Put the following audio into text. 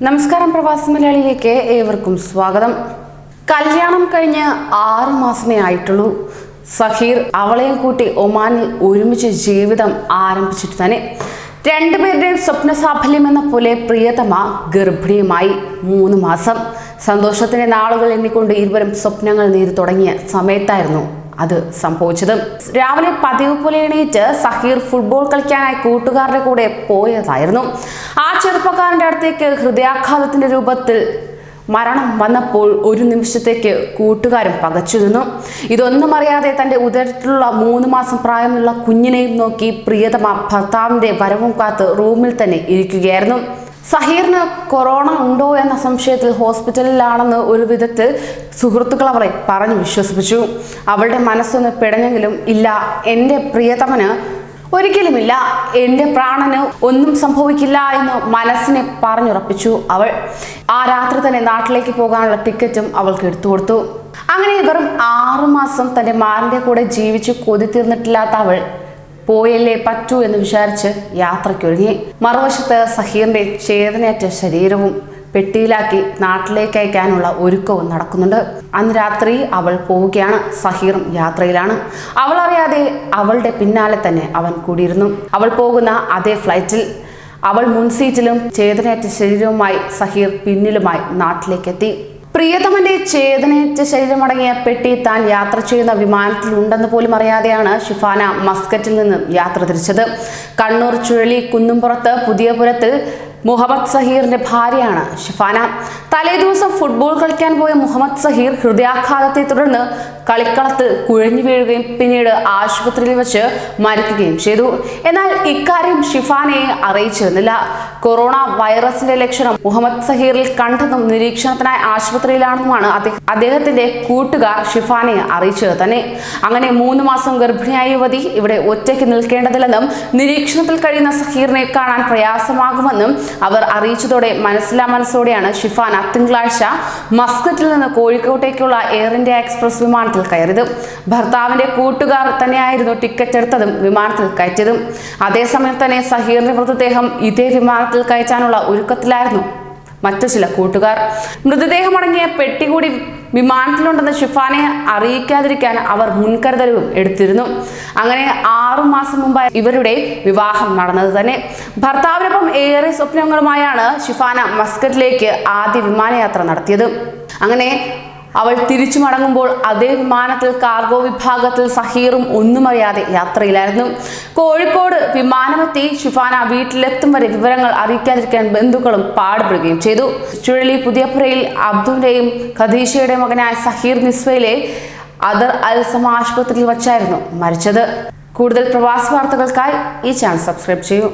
നമസ്കാരം, പ്രവാസി മലയാളിയിലേക്ക് ഏവർക്കും സ്വാഗതം. കല്യാണം കഴിഞ്ഞ് 6 മാസമേ ആയിട്ടുള്ളൂ. സഹീർ അവളെയും കൂട്ടി ഒമാനിൽ ഒരുമിച്ച് ജീവിതം ആരംഭിച്ചിട്ട് തന്നെ രണ്ടുപേരുടെയും സ്വപ്ന സാഫല്യം എന്ന പോലെ പ്രിയതമ ഗർഭിണിയുമായി 3 മാസം. സന്തോഷത്തിന്റെ നാളുകൾ എണ്ണിക്കൊണ്ട് ഇരുവരും സ്വപ്നങ്ങൾ നെയ്തു തുടങ്ങിയ സമയത്തായിരുന്നു അത് സംഭവിച്ചത്. രാവിലെ പതിവ് പോലെ എണീറ്റ് സഹീർ ഫുട്ബോൾ കളിക്കാനായി കൂട്ടുകാരുടെ കൂടെ പോയതായിരുന്നു. ആ ചെറുപ്പക്കാരന്റെ അടുത്തേക്ക് ഹൃദയാഘാതത്തിന്റെ രൂപത്തിൽ മരണം വന്നപ്പോൾ ഒരു നിമിഷത്തേക്ക് കൂട്ടുകാരും പകച്ചു നിന്നു. ഇതൊന്നും അറിയാതെ തന്റെ ഉദരത്തിലുള്ള 3 മാസം പ്രായമുള്ള കുഞ്ഞിനെയും നോക്കി പ്രിയതമ ഭർത്താവിന്റെ വരവും കാത്ത് റൂമിൽ തന്നെ ഇരിക്കുകയായിരുന്നു. സഹീറിന് കൊറോണ ഉണ്ടോ എന്ന സംശയത്തിൽ ഹോസ്പിറ്റലിലാണെന്ന് ഒരു വിധത്തിൽ സുഹൃത്തുക്കൾ അവളെ പറഞ്ഞു വിശ്വസിപ്പിച്ചു. അവളുടെ മനസ്സൊന്ന് പിടഞ്ഞെങ്കിലും ഇല്ല, എൻ്റെ പ്രിയതമന് ഒരിക്കലുമില്ല, എൻ്റെ പ്രാണന് ഒന്നും സംഭവിക്കില്ല എന്ന് മനസ്സിനെ പറഞ്ഞുറപ്പിച്ചു അവൾ. ആ രാത്രി തന്നെ നാട്ടിലേക്ക് പോകാനുള്ള ടിക്കറ്റും അവൾക്ക് എടുത്തു കൊടുത്തു. അങ്ങനെ വെറും 6 മാസം തൻ്റെ മാറിൻ്റെ കൂടെ ജീവിച്ച് കൊതി തീർന്നിട്ടില്ലാത്ത അവൾ പോയല്ലേ പറ്റൂ എന്ന് വിചാരിച്ച് യാത്രയ്ക്കൊരുങ്ങി. മറുവശത്ത് സഹീറിന്റെ ചേതനയറ്റ ശരീരവും പെട്ടിയിലാക്കി നാട്ടിലേക്ക് അയക്കാനുള്ള ഒരുക്കവും നടക്കുന്നുണ്ട്. അന്ന് രാത്രി അവൾ പോവുകയാണ്. സഹീറും യാത്രയിലാണ്. അവൾ അറിയാതെ അവളുടെ പിന്നാലെ തന്നെ അവൻ കൂടിയിരുന്നു. അവൾ പോകുന്ന അതേ ഫ്ലൈറ്റിൽ അവൾ മുൻസീറ്റിലും ചേതനയറ്റ ശരീരവുമായി സഹീർ പിന്നിലുമായി നാട്ടിലേക്കെത്തി. പ്രിയതമന്റെ ചേതനേറ്റ ശരീരമടങ്ങിയ പെട്ടി താൻ യാത്ര ചെയ്യുന്ന വിമാനത്തിൽ ഉണ്ടെന്ന് പോലും അറിയാതെയാണ് ഷിഫാന മസ്കറ്റിൽ നിന്നും യാത്ര തിരിച്ചത്. കണ്ണൂർ ചുഴലി കുന്നുംപുറത്ത് പുതിയപുരത്തിൽ മുഹമ്മദ് സഹീറിന്റെ ഭാര്യയാണ് ഷിഫാന. തലേദിവസം ഫുട്ബോൾ കളിക്കാൻ പോയ മുഹമ്മദ് സഹീർ ഹൃദയാഘാതത്തെ തുടർന്ന് കളിക്കളത്തിൽ കുഴഞ്ഞു വീഴുകയും പിന്നീട് ആശുപത്രിയിൽ വെച്ച് മരിക്കുകയും ചെയ്തു. എന്നാൽ ഇക്കാര്യം ഷിഫാനയെ അറിയിച്ചിരുന്നില്ല. കൊറോണ വൈറസിന്റെ ലക്ഷണം മുഹമ്മദ് സഹീറിൽ കണ്ടെന്നും നിരീക്ഷണത്തിനായി ആശുപത്രിയിലാണെന്നുമാണ് അദ്ദേഹത്തിന്റെ കൂട്ടുകാർ ഷിഫാനയെ അറിയിച്ചത് തന്നെ. അങ്ങനെ 3 മാസം ഗർഭിണിയായ യുവതി ഇവിടെ ഒറ്റയ്ക്ക് നിൽക്കേണ്ടതില്ലെന്നും നിരീക്ഷണത്തിൽ കഴിയുന്ന സഹീറിനെ കാണാൻ പ്രയാസമാകുമെന്നും അവർ അറിയിച്ചതോടെ മനസ്സോടെയാണ് ഷിഫാന തിങ്കളാഴ്ച മസ്കറ്റിൽ നിന്ന് കോഴിക്കോട്ടേക്കുള്ള എയർ ഇന്ത്യ എക്സ്പ്രസ് വിമാനത്തിൽ കയറിയത്. ഭർത്താവിന്റെ കൂട്ടുകാർ തന്നെയായിരുന്നു ടിക്കറ്റ് എടുത്തതും വിമാനത്തിൽ കയറ്റിയതും. അതേസമയം തന്നെ സഹീറിന്റെ മൃതദേഹം ഇതേ വിമാനത്തിൽ കയറ്റാനുള്ള ഒരുക്കത്തിലായിരുന്നു മറ്റു ചില കൂട്ടുകാർ. മൃതദേഹം അടങ്ങിയ പെട്ടി കൂടി വിമാനത്തിലുണ്ടെന്ന് ഷിഫാനയെ അറിയിക്കാതിരിക്കാൻ അവർ മുൻകരുതലും എടുത്തിരുന്നു. അങ്ങനെ 6 മാസം മുമ്പ് ഇവരുടെ വിവാഹം നടന്നത് തന്നെ. ഭർത്താവിനൊപ്പം ഏറെ സ്വപ്നങ്ങളുമായാണ് ഷിഫാന മസ്കറ്റിലേക്ക് ആദ്യ വിമാനയാത്ര നടത്തിയത്. അങ്ങനെ അവൾ തിരിച്ചു മടങ്ങുമ്പോൾ അതേ വിമാനത്തിൽ കാർഗോ വിഭാഗത്തിൽ സഹീറും ഒന്നും അറിയാതെ യാത്രയിലായിരുന്നു. കോഴിക്കോട് വിമാനമെത്തി ഷിഫാന വീട്ടിലെത്തും വരെ വിവരങ്ങൾ അറിയിക്കാതിരിക്കാൻ ബന്ധുക്കളും പാടുപെടുകയും ചെയ്തു. ചുഴലി പുതിയപുരയിൽ അബ്ദുവിന്റെയും ഖദീഷയുടെയും മകനായ സഹീർ നിസ്വയിലെ അദർ അൽ സമ ആശുപത്രിയിൽ വച്ചായിരുന്നു മരിച്ചത്. കൂടുതൽ പ്രവാസി വാർത്തകൾക്കായി ഈ ചാനൽ സബ്സ്ക്രൈബ് ചെയ്യൂ.